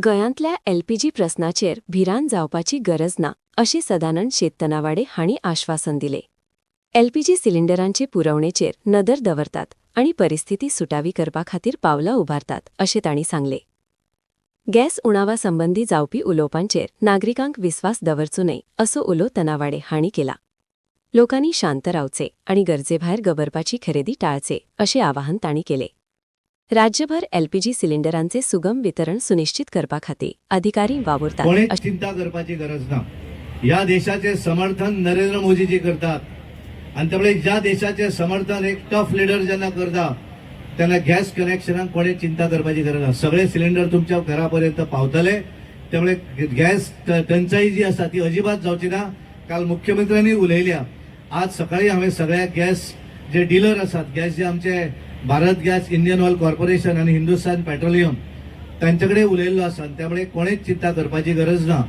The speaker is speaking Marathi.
गोंयांतल्या एलपीजी प्रस्नाचेर भिरांत जावपाची गरज ना अशें सदानंद शेततनावाडे हांणी आश्वासन दिलें। एलपीजी सिलिंडरांचे पुरवणेचेर नदर दवरतात आनी परिस्थिती सुटावी करपा खातीर पावलां उबारतात अशें तांणी सांगलें। गॅस उणावा संबंधी जावपी उलोवपांचेर नागरिकांक विस्वास दवरचो न्हय असो उलो तनावाडे हांणी केला। लोकांनी शांत रावचे आनी गरजेभायर गबरपाची खरेदी टाळचे अशें आवाहन तांणी केलें। राज्यभर एलपीजी सिलिंडरांचे सुगम वितरण सुनिश्चित करपा खातीर अधिकारी वावुरतात। कोणेच चिंता करपाची गरज ना। या देशाचे समर्थन नरेंद्र मोदीजी करतात आणि त्यामुळे ज्या देशाचे समर्थन एक टफ लीडर जेन्ना करता त्यांना गॅस कनेक्शनाक कोणेच चिंता करपाची गरज ना। सगळे सिलिंडर तुमच्या घरापर्यंत पावतले। त्यामुळे गॅस टंचाई जी आसा ती अजिबात जावची ना। काल मुख्यमंत्र्यांनी उलयल्या। आज सकाळी हांवें सगळ्या गॅस जे डीलर आसात, गॅस जे आमचे Bharat gas, Indian oil corporation आणि हिंदुस्तान पेट्रोलियम त्यांच्याकडे उलयल्लो आसा। त्यामुळे कोणेच चिंता करपाची गरज ना।